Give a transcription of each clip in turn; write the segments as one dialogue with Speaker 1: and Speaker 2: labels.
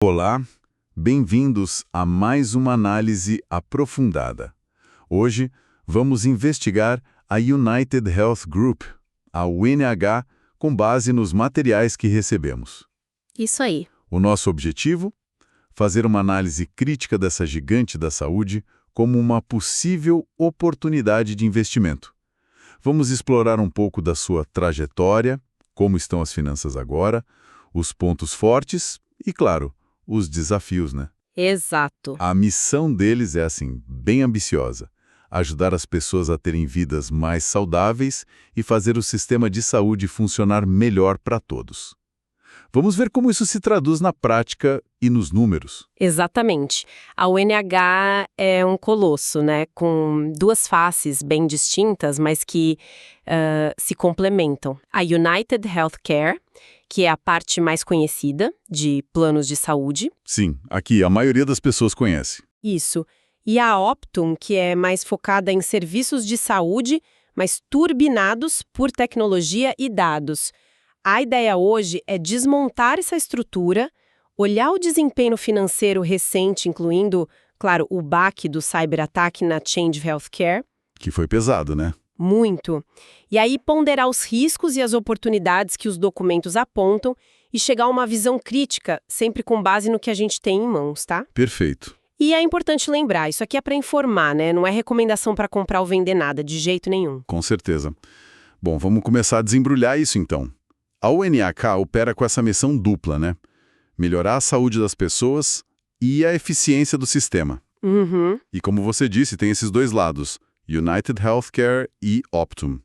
Speaker 1: Olá, bem-vindos a mais uma análise aprofundada. Hoje vamos investigar a United Health Group, a UNH, com base nos materiais que recebemos.
Speaker 2: Isso aí.
Speaker 1: O nosso objetivo? Fazer uma análise crítica dessa gigante da saúde como uma possível oportunidade de investimento. Vamos explorar um pouco da sua trajetória, como estão as finanças agora, os pontos fortes e, claro, os desafios, né?
Speaker 2: Exato.
Speaker 1: A missão deles é, assim, bem ambiciosa. Ajudar as pessoas a terem vidas mais saudáveis e fazer o sistema de saúde funcionar melhor para todos. Vamos ver como isso se traduz na prática e nos números.
Speaker 2: Exatamente. A UNH é um colosso, né? Com duas faces bem distintas, mas que se complementam. A United Healthcare, que é a parte mais conhecida de planos de saúde.
Speaker 1: Sim, aqui a maioria das pessoas conhece.
Speaker 2: Isso. E a Optum, que é mais focada em serviços de saúde, mas turbinados por tecnologia e dados. A ideia hoje é desmontar essa estrutura, olhar o desempenho financeiro recente, incluindo, claro, o baque do cyberataque na Change Healthcare.
Speaker 1: Que foi pesado, né?
Speaker 2: Muito. E aí ponderar os riscos e as oportunidades que os documentos apontam e chegar a uma visão crítica, sempre com base no que a gente tem em mãos, tá?
Speaker 1: Perfeito.
Speaker 2: E é importante lembrar, isso aqui é para informar, né? Não é recomendação para comprar ou vender nada, de jeito nenhum.
Speaker 1: Com certeza. Bom, vamos começar a desembrulhar isso então. A UNH opera com essa missão dupla, né? Melhorar a saúde das pessoas e a eficiência do sistema.
Speaker 2: Uhum.
Speaker 1: E como você disse, tem esses dois lados, United Healthcare e Optum.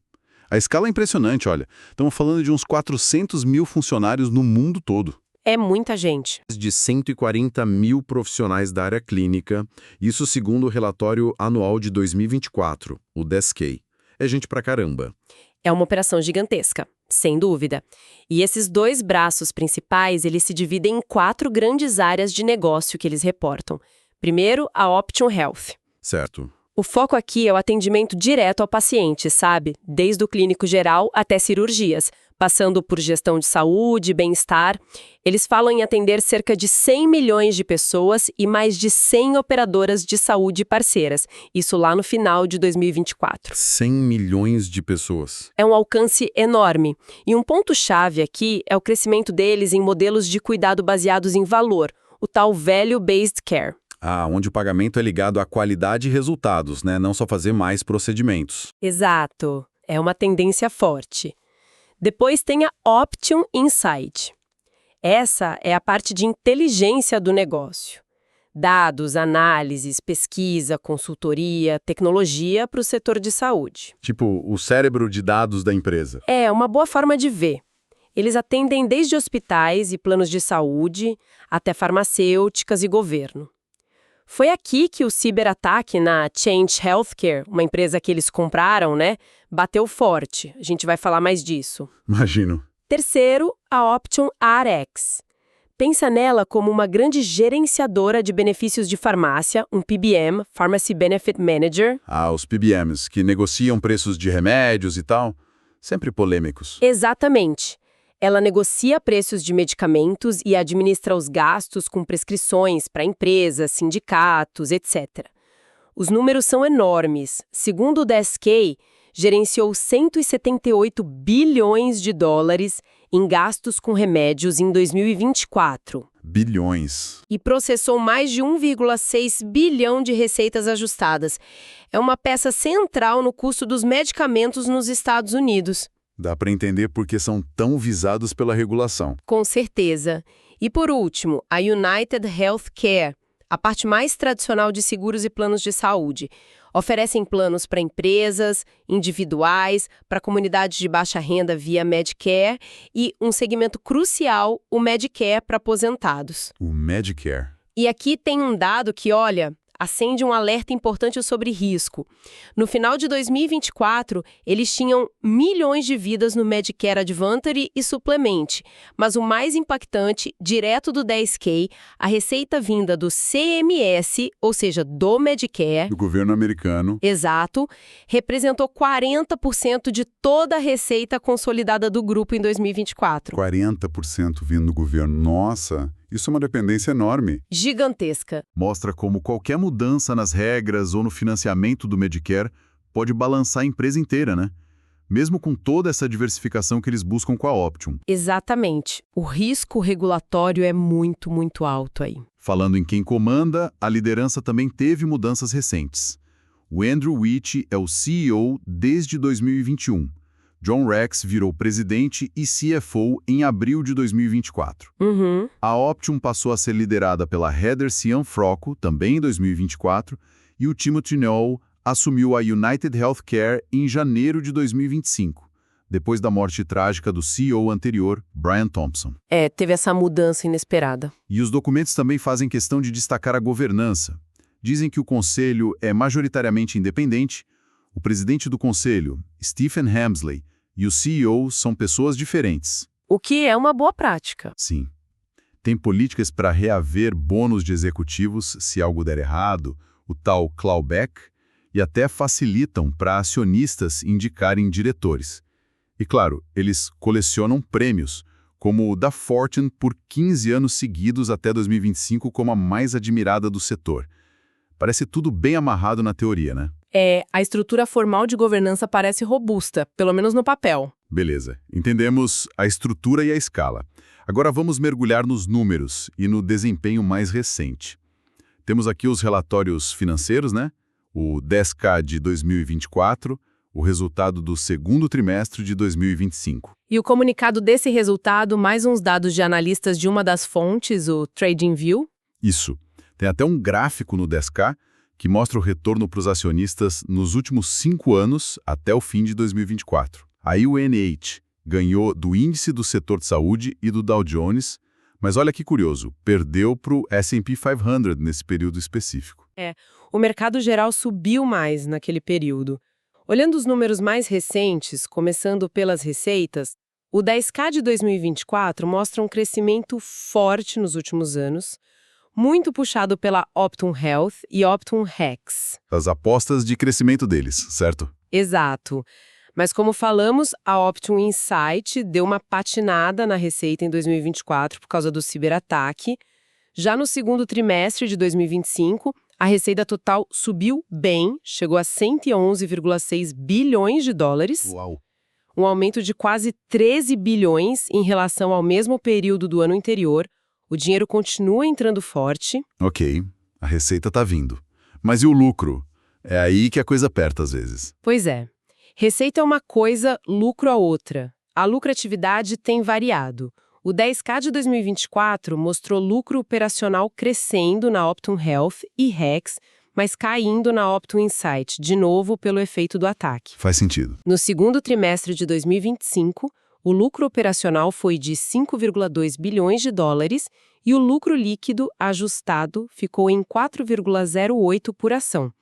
Speaker 1: A escala é impressionante, olha. Estamos falando de uns 400 mil funcionários no mundo todo.
Speaker 2: É muita gente.
Speaker 1: De 140 mil profissionais da área clínica, isso segundo o relatório anual de 2024, o DESCAI. É gente pra caramba.
Speaker 2: É uma operação gigantesca, sem dúvida. E esses dois braços principais, eles se dividem em 4 grandes áreas de negócio que eles reportam. Primeiro, a Optum Health.
Speaker 1: Certo.
Speaker 2: O foco aqui é o atendimento direto ao paciente, sabe? Desde o clínico geral até cirurgias, passando por gestão de saúde, bem-estar. Eles falam em atender cerca de 100 milhões de pessoas e mais de 100 operadoras de saúde parceiras. Isso lá no final de 2024.
Speaker 1: 100 milhões de pessoas.
Speaker 2: É um alcance enorme. E um ponto-chave aqui é o crescimento deles em modelos de cuidado baseados em valor, o tal Value-Based Care.
Speaker 1: Ah, onde o pagamento é ligado à qualidade e resultados, né? Não só fazer mais procedimentos.
Speaker 2: Exato. É uma tendência forte. Depois tem a Optum Insight. Essa é a parte de inteligência do negócio. Dados, análises, pesquisa, consultoria, tecnologia para o setor de saúde.
Speaker 1: Tipo, o cérebro de dados da empresa.
Speaker 2: É uma boa forma de ver. Eles atendem desde hospitais e planos de saúde até farmacêuticas e governo. Foi aqui que o ciberataque na Change Healthcare, uma empresa que eles compraram, né, bateu forte. A gente vai falar mais disso.
Speaker 1: Imagino.
Speaker 2: Terceiro, a Optum Rx. Pensa nela como uma grande gerenciadora de benefícios de farmácia, um PBM, Pharmacy Benefit Manager.
Speaker 1: Ah, os PBMs, que negociam preços de remédios e tal. Sempre polêmicos.
Speaker 2: Exatamente. Ela negocia preços de medicamentos e administra os gastos com prescrições para empresas, sindicatos, etc. Os números são enormes. Segundo o DSK, gerenciou 178 bilhões de dólares em gastos com remédios em 2024.
Speaker 1: Bilhões.
Speaker 2: E processou mais de 1,6 bilhão de receitas ajustadas. É uma peça central no custo dos medicamentos nos Estados Unidos.
Speaker 1: Dá para entender por que são tão visados pela regulação.
Speaker 2: Com certeza. E por último, a United Healthcare, a parte mais tradicional de seguros e planos de saúde. Oferecem planos para empresas, individuais, para comunidades de baixa renda via Medicare e um segmento crucial, o Medicare para aposentados.
Speaker 1: O Medicare.
Speaker 2: E aqui tem um dado que, olha, acende um alerta importante sobre risco. No final de 2024, eles tinham milhões de vidas no Medicare Advantage e Supplement, mas o mais impactante, direto do 10K, a receita vinda do CMS, ou seja, do Medicare,
Speaker 1: Do governo americano.
Speaker 2: exato, representou 40% de toda a receita consolidada do grupo em 2024.
Speaker 1: 40% vindo do governo. Nossa, Isso é uma dependência enorme.
Speaker 2: Gigantesca.
Speaker 1: Mostra como qualquer mudança nas regras ou no financiamento do Medicare pode balançar a empresa inteira, né? Mesmo com toda essa diversificação que eles buscam com a Optum.
Speaker 2: Exatamente. O risco regulatório é muito, muito alto aí.
Speaker 1: Falando em quem comanda, a liderança também teve mudanças recentes. O Andrew Witt é o CEO desde 2021. John Rex virou presidente e CFO em abril de 2024.
Speaker 2: Uhum.
Speaker 1: A Optum passou a ser liderada pela Heather Cianfrocco, também em 2024, e o Timothy Knoll assumiu a United Healthcare em janeiro de 2025, depois da morte trágica do CEO anterior, Brian Thompson.
Speaker 2: Teve essa mudança inesperada.
Speaker 1: E os documentos também fazem questão de destacar a governança. Dizem que o conselho é majoritariamente independente, o presidente do conselho, Stephen Hemsley, e o CEO são pessoas diferentes.
Speaker 2: O que é uma boa prática.
Speaker 1: Sim. Tem políticas para reaver bônus de executivos se algo der errado, o tal clawback, e até facilitam para acionistas indicarem diretores. E claro, eles colecionam prêmios, como o da Fortune por 15 anos seguidos até 2025 como a mais admirada do setor. Parece tudo bem amarrado na teoria, né?
Speaker 2: A estrutura formal de governança parece robusta, pelo menos no papel.
Speaker 1: Beleza, entendemos a estrutura e a escala. Agora vamos mergulhar nos números e no desempenho mais recente. Temos aqui os relatórios financeiros, né? O 10K de 2024, o resultado do segundo trimestre de 2025.
Speaker 2: E o comunicado desse resultado, mais uns dados de analistas de uma das fontes, o TradingView.
Speaker 1: Isso. Tem até um gráfico no 10K que mostra o retorno para os acionistas nos últimos 5 anos até o fim de 2024. Aí o NH ganhou do índice do setor de saúde e do Dow Jones, mas olha que curioso, perdeu para o S&P 500 nesse período específico.
Speaker 2: O mercado geral subiu mais naquele período. Olhando os números mais recentes, começando pelas receitas, o 10K de 2024 mostra um crescimento forte nos últimos anos, muito puxado pela Optum Health e Optum Hex.
Speaker 1: As apostas de crescimento deles, certo?
Speaker 2: Exato. Mas como falamos, a Optum Insight deu uma patinada na receita em 2024 por causa do ciberataque. Já no segundo trimestre de 2025, a receita total subiu bem, chegou a 111,6 bilhões de dólares.
Speaker 1: Uau!
Speaker 2: Um aumento de quase 13 bilhões em relação ao mesmo período do ano anterior. O dinheiro continua entrando forte.
Speaker 1: Ok, a receita tá vindo. Mas e o lucro? É aí que a coisa aperta às vezes.
Speaker 2: Pois é. Receita é uma coisa, lucro a outra. A lucratividade tem variado. O 10K de 2024 mostrou lucro operacional crescendo na Optum Health e Hex, mas caindo na Optum Insight, de novo pelo efeito do ataque.
Speaker 1: Faz sentido.
Speaker 2: No segundo trimestre de 2025, o lucro operacional foi de 5,2 bilhões de dólares e o lucro líquido ajustado ficou em 4,08 por ação.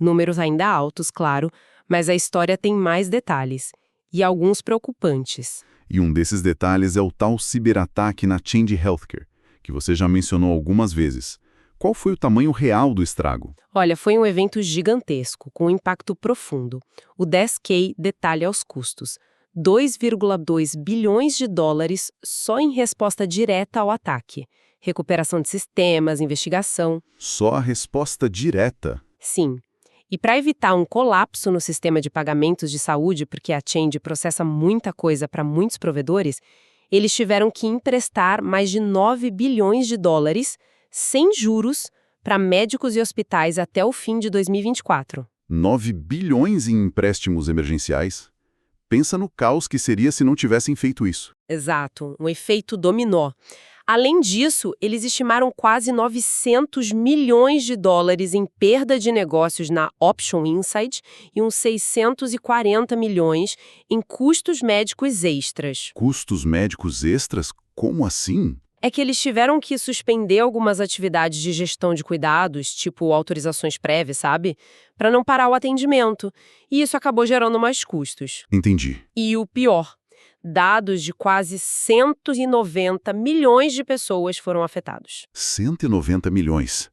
Speaker 2: Números ainda altos, claro, mas a história tem mais detalhes, e alguns preocupantes.
Speaker 1: E um desses detalhes é o tal ciberataque na Change Healthcare, que você já mencionou algumas vezes. Qual foi o tamanho real do estrago?
Speaker 2: Olha, foi um evento gigantesco, com um impacto profundo. O 10K detalha os custos. 2,2 bilhões de dólares só em resposta direta ao ataque. Recuperação de sistemas, investigação.
Speaker 1: Só a resposta direta?
Speaker 2: Sim. E para evitar um colapso no sistema de pagamentos de saúde, porque a Change processa muita coisa para muitos provedores, eles tiveram que emprestar mais de 9 bilhões de dólares, sem juros, para médicos e hospitais até o fim de 2024.
Speaker 1: 9 bilhões em empréstimos emergenciais? Pensa no caos que seria se não tivessem feito isso.
Speaker 2: Exato, um efeito dominó. Além disso, eles estimaram quase 900 milhões de dólares em perda de negócios na Optum Insight e uns 640 milhões em custos médicos extras.
Speaker 1: Custos médicos extras? Como assim?
Speaker 2: É que eles tiveram que suspender algumas atividades de gestão de cuidados, tipo autorizações prévias, sabe? Para não parar o atendimento. E isso acabou gerando mais custos.
Speaker 1: Entendi.
Speaker 2: E o pior, dados de quase 190 milhões de pessoas foram afetados.
Speaker 1: 190 milhões.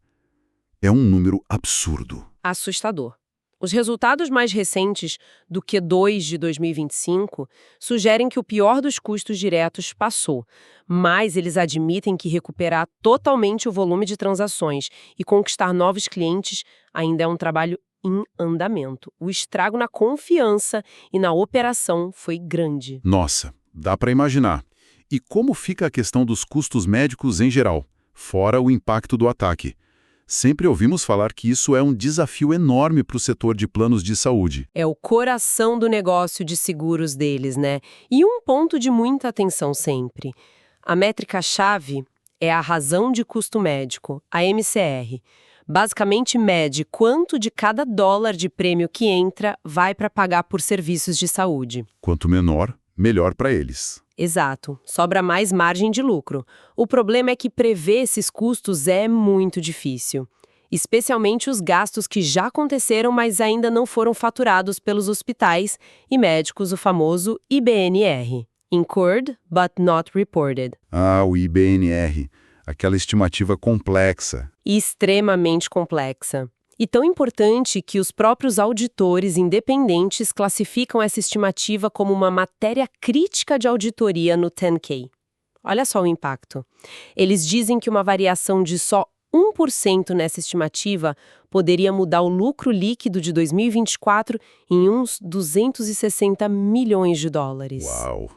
Speaker 1: É um número absurdo.
Speaker 2: Assustador. Os resultados mais recentes do Q2 de 2025 sugerem que o pior dos custos diretos passou, mas eles admitem que recuperar totalmente o volume de transações e conquistar novos clientes ainda é um trabalho em andamento. O estrago na confiança e na operação foi grande.
Speaker 1: Nossa, dá para imaginar. E como fica a questão dos custos médicos em geral, fora o impacto do ataque? Sempre ouvimos falar que isso é um desafio enorme para o setor de planos de saúde.
Speaker 2: É o coração do negócio de seguros deles, né? E um ponto de muita atenção sempre. A métrica-chave é a razão de custo médico, a MCR. Basicamente mede quanto de cada dólar de prêmio que entra vai para pagar por serviços de saúde.
Speaker 1: Quanto menor, melhor para eles.
Speaker 2: Exato, sobra mais margem de lucro. O problema é que prever esses custos é muito difícil. Especialmente os gastos que já aconteceram, mas ainda não foram faturados pelos hospitais e médicos, o famoso IBNR. Incurred, but not reported.
Speaker 1: Ah, o IBNR, aquela estimativa complexa.
Speaker 2: E extremamente complexa. E tão importante que os próprios auditores independentes classificam essa estimativa como uma matéria crítica de auditoria no 10K. Olha só o impacto. Eles dizem que uma variação de só 1% nessa estimativa poderia mudar o lucro líquido de 2024 em uns 260 milhões de dólares.
Speaker 1: Uau!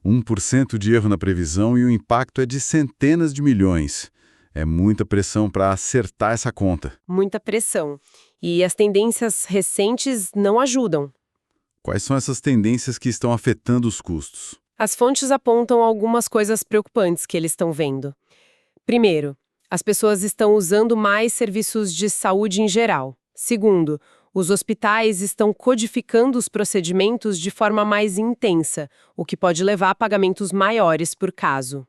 Speaker 1: 1% de erro na previsão e o impacto é de centenas de milhões. É muita pressão para acertar essa conta.
Speaker 2: Muita pressão. E as tendências recentes não ajudam.
Speaker 1: Quais são essas tendências que estão afetando os custos?
Speaker 2: As fontes apontam algumas coisas preocupantes que eles estão vendo. Primeiro, as pessoas estão usando mais serviços de saúde em geral. Segundo, os hospitais estão codificando os procedimentos de forma mais intensa, o que pode levar a pagamentos maiores por caso.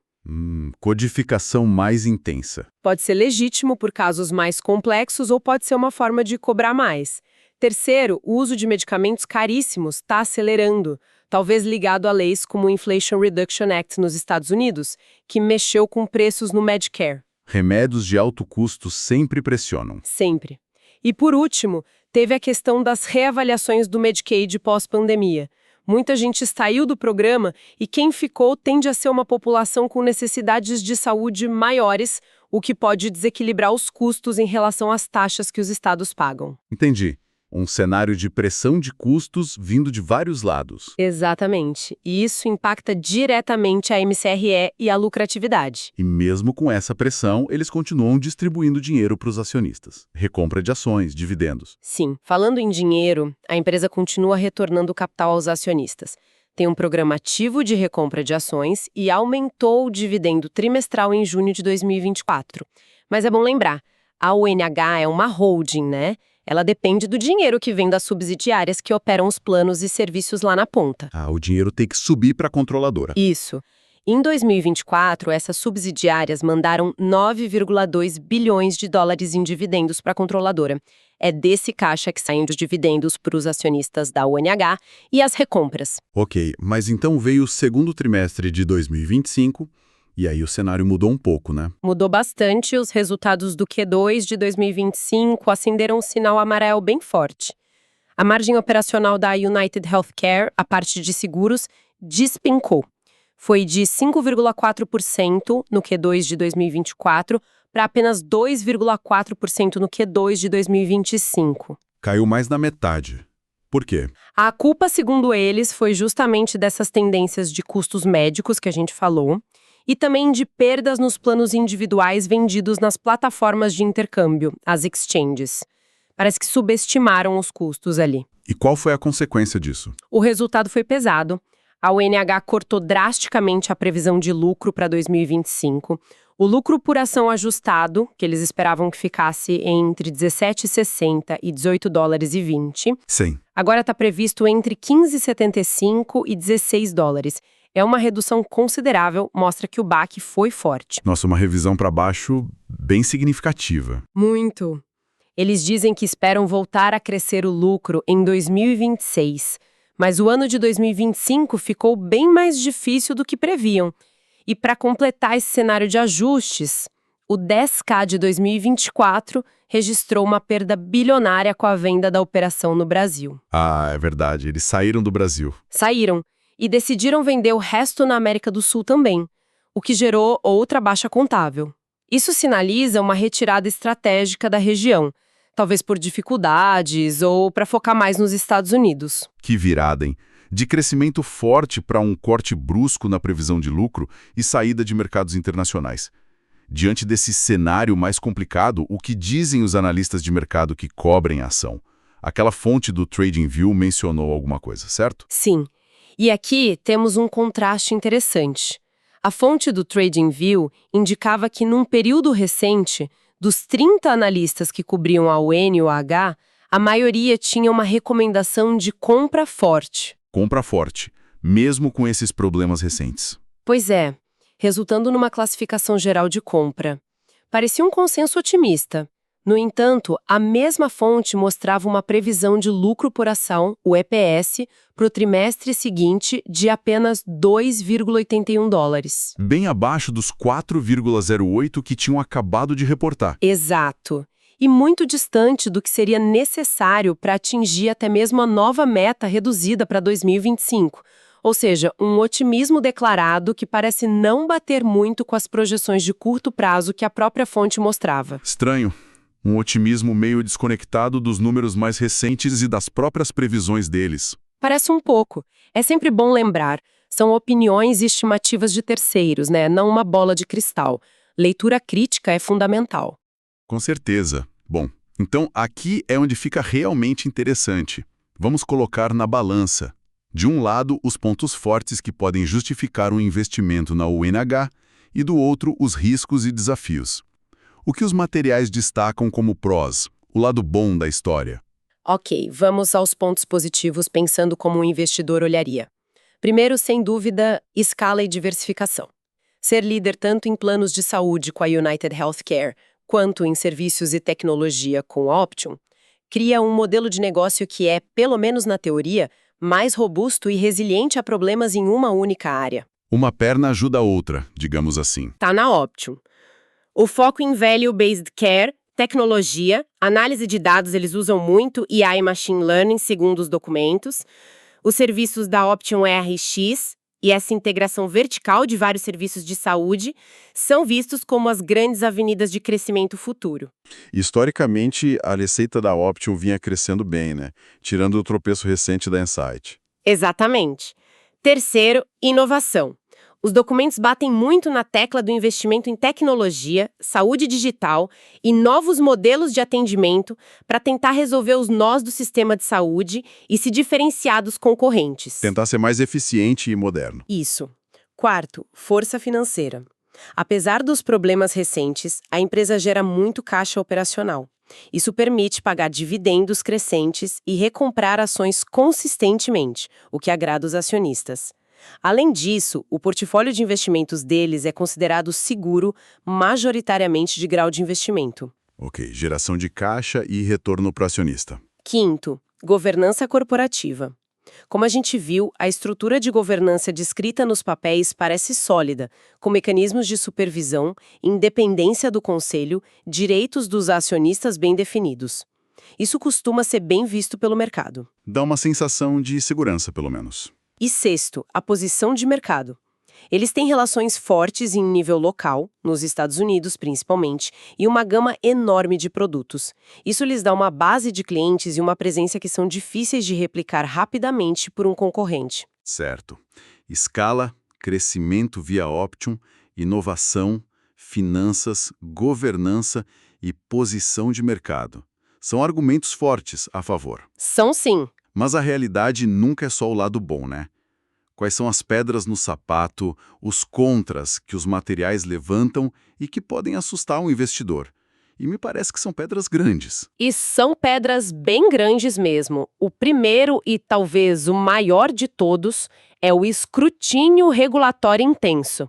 Speaker 1: Codificação mais intensa.
Speaker 2: Pode ser legítimo por casos mais complexos ou pode ser uma forma de cobrar mais. Terceiro, o uso de medicamentos caríssimos está acelerando, talvez ligado a leis como o Inflation Reduction Act nos Estados Unidos, que mexeu com preços no Medicare.
Speaker 1: Remédios de alto custo sempre pressionam.
Speaker 2: Sempre. E por último, teve a questão das reavaliações do Medicaid pós-pandemia. Muita gente saiu do programa e quem ficou tende a ser uma população com necessidades de saúde maiores, o que pode desequilibrar os custos em relação às taxas que os estados pagam.
Speaker 1: Entendi. Um cenário de pressão de custos vindo de vários lados.
Speaker 2: Exatamente. E isso impacta diretamente a MCRE e a lucratividade.
Speaker 1: E mesmo com essa pressão, eles continuam distribuindo dinheiro para os acionistas. Recompra de ações, dividendos.
Speaker 2: Sim. Falando em dinheiro, a empresa continua retornando capital aos acionistas. Tem um programa ativo de recompra de ações e aumentou o dividendo trimestral em junho de 2024. Mas é bom lembrar, a UNH é uma holding, né? Ela depende do dinheiro que vem das subsidiárias que operam os planos e serviços lá na ponta.
Speaker 1: Ah, o dinheiro tem que subir para a controladora.
Speaker 2: Isso. Em 2024, essas subsidiárias mandaram 9,2 bilhões de dólares em dividendos para a controladora. É desse caixa que saem os dividendos para os acionistas da UNH e as recompras.
Speaker 1: Ok, mas então veio o segundo trimestre de 2025 e aí o cenário mudou um pouco, né?
Speaker 2: Mudou bastante, os resultados do Q2 de 2025 acenderam um sinal amarelo bem forte. A margem operacional da United Healthcare, a parte de seguros, despencou. Foi de 5,4% no Q2 de 2024 para apenas 2,4% no Q2 de 2025.
Speaker 1: Caiu mais da metade. Por quê?
Speaker 2: A culpa, segundo eles, foi justamente dessas tendências de custos médicos que a gente falou, e também de perdas nos planos individuais vendidos nas plataformas de intercâmbio, as exchanges. Parece que subestimaram os custos ali.
Speaker 1: E qual foi a consequência disso?
Speaker 2: O resultado foi pesado. A UNH cortou drasticamente a previsão de lucro para 2025. O lucro por ação ajustado, que eles esperavam que ficasse entre 17,60 e 18 dólares e 20,
Speaker 1: Sim.
Speaker 2: agora está previsto entre 15,75 e 16 dólares. É uma redução considerável, mostra que o baque foi forte.
Speaker 1: Nossa, uma revisão para baixo bem significativa.
Speaker 2: Muito. Eles dizem que esperam voltar a crescer o lucro em 2026, mas o ano de 2025 ficou bem mais difícil do que previam. E para completar esse cenário de ajustes, O 10K de 2024 registrou uma perda bilionária com a venda da operação no Brasil.
Speaker 1: Ah, é verdade, eles saíram do Brasil.
Speaker 2: Saíram e decidiram vender o resto na América do Sul também, o que gerou outra baixa contábil. Isso sinaliza uma retirada estratégica da região, talvez por dificuldades ou para focar mais nos Estados Unidos.
Speaker 1: Que virada, hein? De crescimento forte para um corte brusco na previsão de lucro e saída de mercados internacionais. Diante desse cenário mais complicado, o que dizem os analistas de mercado que cobrem a ação? Aquela fonte do TradingView mencionou alguma coisa, certo?
Speaker 2: Sim. E aqui temos um contraste interessante. A fonte do TradingView indicava que num período recente, dos 30 analistas que cobriam a UNH, a maioria tinha uma recomendação de compra forte.
Speaker 1: Compra forte, mesmo com esses problemas recentes.
Speaker 2: Pois é, resultando numa classificação geral de compra. Parecia um consenso otimista. No entanto, a mesma fonte mostrava uma previsão de lucro por ação, o EPS, para o trimestre seguinte de apenas $2,81.
Speaker 1: Bem abaixo dos 4,08 que tinham acabado de reportar.
Speaker 2: Exato. E muito distante do que seria necessário para atingir até mesmo a nova meta reduzida para 2025. Ou seja, um otimismo declarado que parece não bater muito com as projeções de curto prazo que a própria fonte mostrava.
Speaker 1: Estranho. Um otimismo meio desconectado dos números mais recentes e das próprias previsões deles.
Speaker 2: Parece um pouco. É sempre bom lembrar. São opiniões e estimativas de terceiros, né? Não uma bola de cristal. Leitura crítica é fundamental.
Speaker 1: Com certeza. Bom, então aqui é onde fica realmente interessante. Vamos colocar na balança. De um lado, os pontos fortes que podem justificar um investimento na UNH e do outro, os riscos e desafios. O que os materiais destacam como prós, o lado bom da história?
Speaker 2: Ok, vamos aos pontos positivos pensando como um investidor olharia. Primeiro, sem dúvida, escala e diversificação. Ser líder tanto em planos de saúde com a United Healthcare, quanto em serviços e tecnologia com a Optum, cria um modelo de negócio que é, pelo menos na teoria, mais robusto e resiliente a problemas em uma única área.
Speaker 1: Uma perna ajuda a outra, digamos assim.
Speaker 2: Tá na Optum. O foco em Value-Based Care, tecnologia, análise de dados eles usam muito, AI e Machine Learning, segundo os documentos. Os serviços da Optum RX e essa integração vertical de vários serviços de saúde são vistos como as grandes avenidas de crescimento futuro.
Speaker 1: Historicamente, a receita da Optum vinha crescendo bem, né? Tirando o tropeço recente da Insight.
Speaker 2: Exatamente. Terceiro, inovação. Os documentos batem muito na tecla do investimento em tecnologia, saúde digital e novos modelos de atendimento para tentar resolver os nós do sistema de saúde e se diferenciar dos concorrentes.
Speaker 1: Tentar ser mais eficiente e moderno.
Speaker 2: Isso. Quarto, força financeira. Apesar dos problemas recentes, a empresa gera muito caixa operacional. Isso permite pagar dividendos crescentes e recomprar ações consistentemente, o que agrada os acionistas. Além disso, o portfólio de investimentos deles é considerado seguro, majoritariamente de grau de investimento.
Speaker 1: Ok, geração de caixa e retorno para o acionista.
Speaker 2: Quinto, governança corporativa. Como a gente viu, a estrutura de governança descrita nos papéis parece sólida, com mecanismos de supervisão, independência do conselho, direitos dos acionistas bem definidos. Isso costuma ser bem visto pelo mercado.
Speaker 1: Dá uma sensação de segurança, pelo menos.
Speaker 2: E sexto, a posição de mercado. Eles têm relações fortes em nível local, nos Estados Unidos principalmente, e uma gama enorme de produtos. Isso lhes dá uma base de clientes e uma presença que são difíceis de replicar rapidamente por um concorrente.
Speaker 1: Certo. Escala, crescimento via Optum, inovação, finanças, governança e posição de mercado. São argumentos fortes a favor.
Speaker 2: São sim.
Speaker 1: Mas a realidade nunca é só o lado bom, né? Quais são as pedras no sapato, os contras que os materiais levantam e que podem assustar um investidor? E me parece que são pedras grandes.
Speaker 2: E são pedras bem grandes mesmo. O primeiro e talvez o maior de todos é o escrutínio regulatório intenso.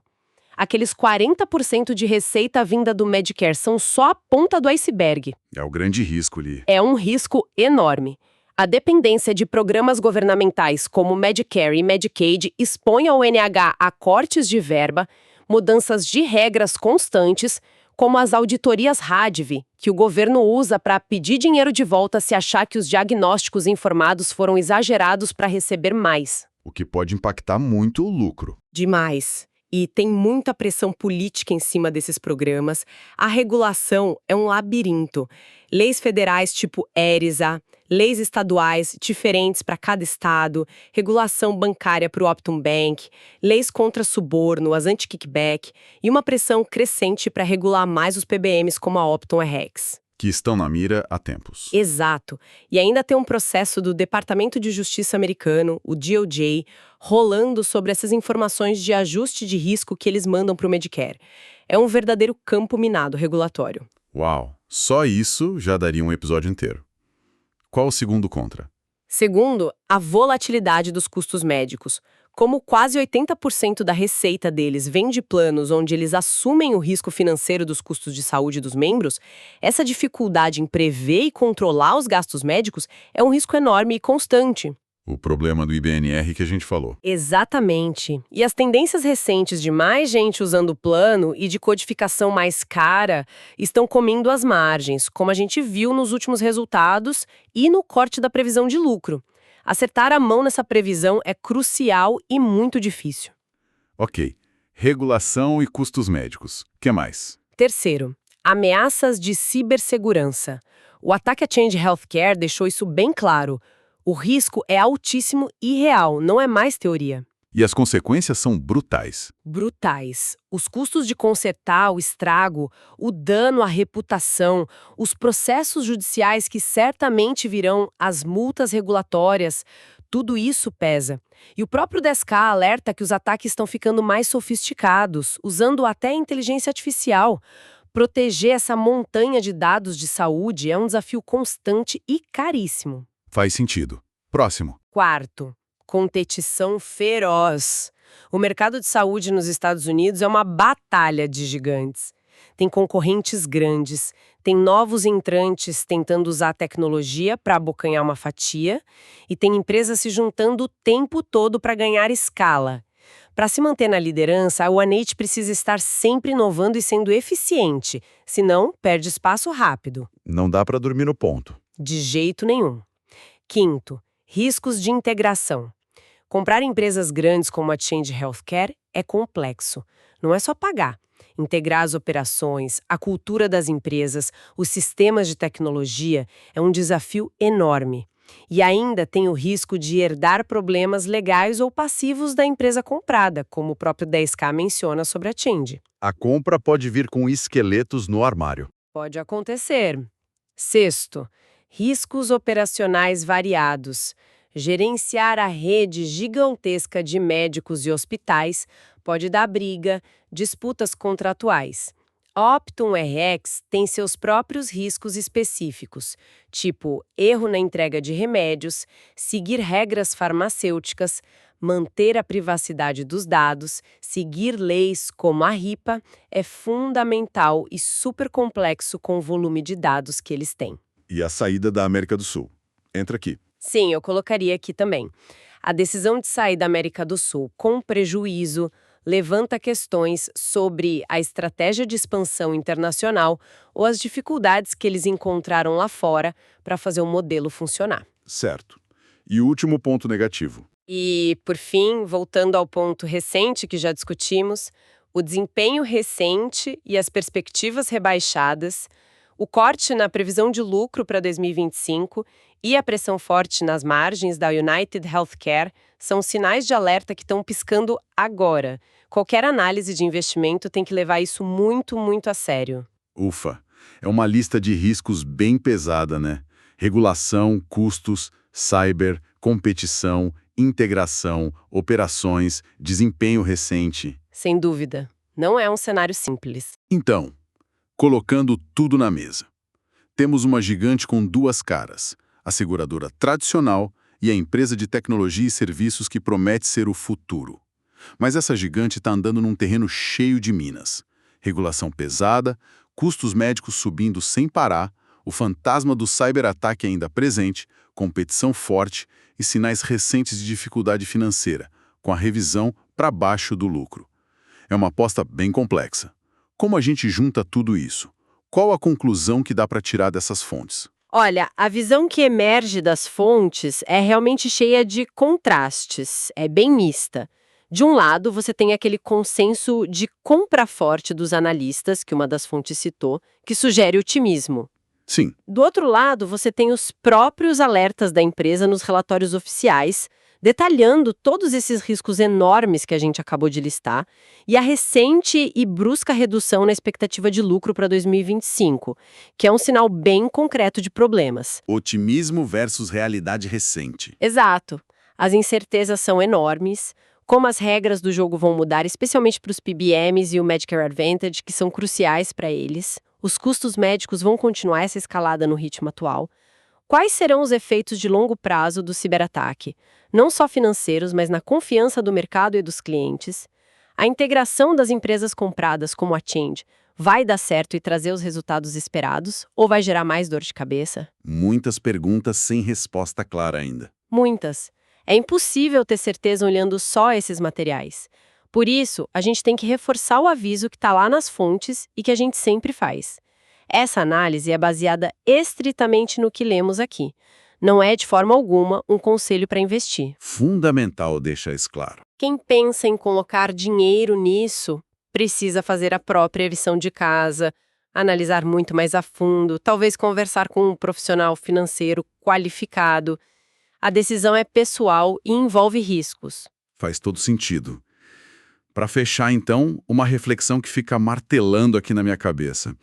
Speaker 2: Aqueles 40% de receita vinda do Medicare são só a ponta do iceberg.
Speaker 1: É o grande risco ali.
Speaker 2: É um risco enorme. A dependência de programas governamentais como Medicare e Medicaid expõe a UNH a cortes de verba, mudanças de regras constantes, como as auditorias RADV, que o governo usa para pedir dinheiro de volta se achar que os diagnósticos informados foram exagerados para receber mais.
Speaker 1: O que pode impactar muito o lucro.
Speaker 2: Demais. E tem muita pressão política em cima desses programas. A regulação é um labirinto. Leis federais tipo ERISA, leis estaduais diferentes para cada estado, regulação bancária para o Optum Bank, leis contra suborno, as anti-kickback e uma pressão crescente para regular mais os PBMs como a Optum Rx.
Speaker 1: Que estão na mira há tempos.
Speaker 2: Exato. E ainda tem um processo do Departamento de Justiça americano, o DOJ, rolando sobre essas informações de ajuste de risco que eles mandam para o Medicare. É um verdadeiro campo minado regulatório.
Speaker 1: Uau! Só isso já daria um episódio inteiro. Qual o segundo contra?
Speaker 2: Segundo, a volatilidade dos custos médicos. Como quase 80% da receita deles vem de planos onde eles assumem o risco financeiro dos custos de saúde dos membros, essa dificuldade em prever e controlar os gastos médicos é um risco enorme e constante.
Speaker 1: O problema do IBNR que a gente falou.
Speaker 2: Exatamente. E as tendências recentes de mais gente usando o plano e de codificação mais cara estão comendo as margens, como a gente viu nos últimos resultados e no corte da previsão de lucro. Acertar a mão nessa previsão é crucial e muito difícil.
Speaker 1: Ok. Regulação e custos médicos. O que mais?
Speaker 2: Terceiro, ameaças de cibersegurança. O ataque a Change Healthcare deixou isso bem claro. O risco é altíssimo e real, não é mais teoria.
Speaker 1: E as consequências são brutais.
Speaker 2: Brutais. Os custos de consertar o estrago, o dano à reputação, os processos judiciais que certamente virão, as multas regulatórias, tudo isso pesa. E o próprio 10K alerta que os ataques estão ficando mais sofisticados, usando até inteligência artificial. Proteger essa montanha de dados de saúde é um desafio constante e caríssimo.
Speaker 1: Faz sentido. Próximo.
Speaker 2: Quarto, competição feroz. O mercado de saúde nos Estados Unidos é uma batalha de gigantes. Tem concorrentes grandes, tem novos entrantes tentando usar a tecnologia para abocanhar uma fatia e tem empresas se juntando o tempo todo para ganhar escala. Para se manter na liderança, a One precisa estar sempre inovando e sendo eficiente, senão perde espaço rápido.
Speaker 1: Não dá para dormir no ponto.
Speaker 2: De jeito nenhum. Quinto, riscos de integração. Comprar empresas grandes como a Change Healthcare é complexo. Não é só pagar. Integrar as operações, a cultura das empresas, os sistemas de tecnologia é um desafio enorme. E ainda tem o risco de herdar problemas legais ou passivos da empresa comprada, como o próprio 10K menciona sobre a Change.
Speaker 1: A compra pode vir com esqueletos no armário.
Speaker 2: Pode acontecer. Sexto, riscos operacionais variados. Gerenciar a rede gigantesca de médicos e hospitais pode dar briga, disputas contratuais. A Optum Rx tem seus próprios riscos específicos, tipo erro na entrega de remédios, seguir regras farmacêuticas, manter a privacidade dos dados, seguir leis como a HIPAA é fundamental e super complexo com o volume de dados que eles têm.
Speaker 1: E a saída da América do Sul. Entra aqui.
Speaker 2: Sim, eu colocaria aqui também. A decisão de sair da América do Sul com prejuízo levanta questões sobre a estratégia de expansão internacional ou as dificuldades que eles encontraram lá fora para fazer o modelo funcionar.
Speaker 1: Certo. E o último ponto negativo.
Speaker 2: E, por fim, voltando ao ponto recente que já discutimos, o desempenho recente e as perspectivas rebaixadas, o corte na previsão de lucro para 2025 e a pressão forte nas margens da United Healthcare são sinais de alerta que estão piscando agora. Qualquer análise de investimento tem que levar isso muito, muito a sério.
Speaker 1: Ufa, é uma lista de riscos bem pesada, né? Regulação, custos, cyber, competição, integração, operações, desempenho recente.
Speaker 2: Sem dúvida, não é um cenário simples.
Speaker 1: Então, colocando tudo na mesa. Temos uma gigante com duas caras, a seguradora tradicional e a empresa de tecnologia e serviços que promete ser o futuro. Mas essa gigante está andando num terreno cheio de minas. Regulação pesada, custos médicos subindo sem parar, o fantasma do cyberataque ainda presente, competição forte e sinais recentes de dificuldade financeira, com a revisão para baixo do lucro. É uma aposta bem complexa. Como a gente junta tudo isso? Qual a conclusão que dá para tirar dessas fontes?
Speaker 2: Olha, a visão que emerge das fontes é realmente cheia de contrastes, é bem mista. De um lado, você tem aquele consenso de compra forte dos analistas, que uma das fontes citou, que sugere otimismo.
Speaker 1: Sim,
Speaker 2: Do outro lado, você tem os próprios alertas da empresa nos relatórios oficiais, detalhando todos esses riscos enormes que a gente acabou de listar, e a recente e brusca redução na expectativa de lucro para 2025, que é um sinal bem concreto de problemas.
Speaker 1: otimismo versus realidade recente.
Speaker 2: Exato. As incertezas são enormes, como as regras do jogo vão mudar, especialmente para os PBMs e o Medicare Advantage, que são cruciais para eles. Os custos médicos vão continuar essa escalada no ritmo atual. Quais serão os efeitos de longo prazo do ciberataque? Não só financeiros, mas na confiança do mercado e dos clientes. A integração das empresas compradas, como a Change, vai dar certo e trazer os resultados esperados? Ou vai gerar mais dor de cabeça?
Speaker 1: Muitas perguntas sem resposta clara ainda.
Speaker 2: Muitas. É impossível ter certeza olhando só esses materiais. Por isso, a gente tem que reforçar o aviso que está lá nas fontes e que a gente sempre faz. Essa análise é baseada estritamente no que lemos aqui. Não é, de forma alguma, um conselho para investir.
Speaker 1: Fundamental deixar isso claro.
Speaker 2: Quem pensa em colocar dinheiro nisso precisa fazer a própria lição de casa, analisar muito mais a fundo, talvez conversar com um profissional financeiro qualificado. A decisão é pessoal e envolve riscos.
Speaker 1: Faz todo sentido. Para fechar, então, uma reflexão que fica martelando aqui na minha cabeça.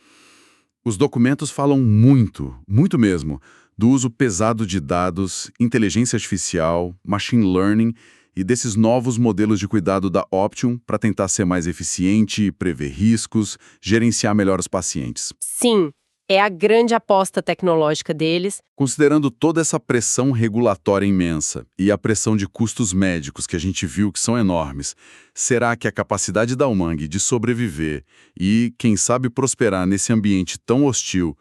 Speaker 1: Os documentos falam muito, muito mesmo, do uso pesado de dados, inteligência artificial, machine learning e desses novos modelos de cuidado da Optum para tentar ser mais eficiente, prever riscos, gerenciar melhor os pacientes.
Speaker 2: Sim, é a grande aposta tecnológica deles.
Speaker 1: Considerando toda essa pressão regulatória imensa e a pressão de custos médicos que a gente viu que são enormes, será que a capacidade da Umang de sobreviver e, quem sabe, prosperar nesse ambiente tão hostil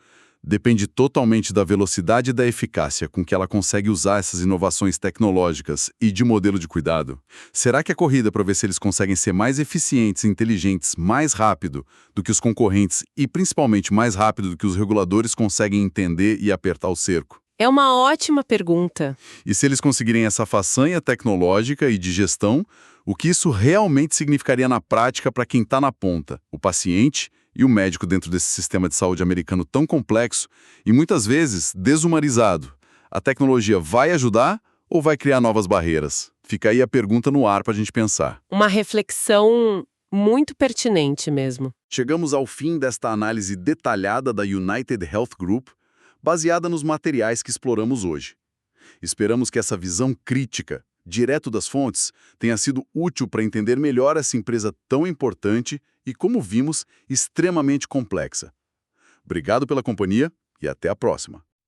Speaker 1: depende totalmente da velocidade e da eficácia com que ela consegue usar essas inovações tecnológicas e de modelo de cuidado? Será que a corrida para ver se eles conseguem ser mais eficientes e inteligentes mais rápido do que os concorrentes e principalmente mais rápido do que os reguladores conseguem entender e apertar o cerco?
Speaker 2: É uma ótima pergunta.
Speaker 1: E se eles conseguirem essa façanha tecnológica e de gestão, o que isso realmente significaria na prática para quem está na ponta, o paciente e o médico dentro desse sistema de saúde americano tão complexo e muitas vezes desumanizado? A tecnologia vai ajudar ou vai criar novas barreiras? Fica aí a pergunta no ar para a gente pensar.
Speaker 2: Uma reflexão muito pertinente mesmo.
Speaker 1: Chegamos ao fim desta análise detalhada da United Health Group, baseada nos materiais que exploramos hoje. Esperamos que essa visão crítica, direto das fontes, tenha sido útil para entender melhor essa empresa tão importante e, como vimos, extremamente complexa. Obrigado pela companhia e até a próxima.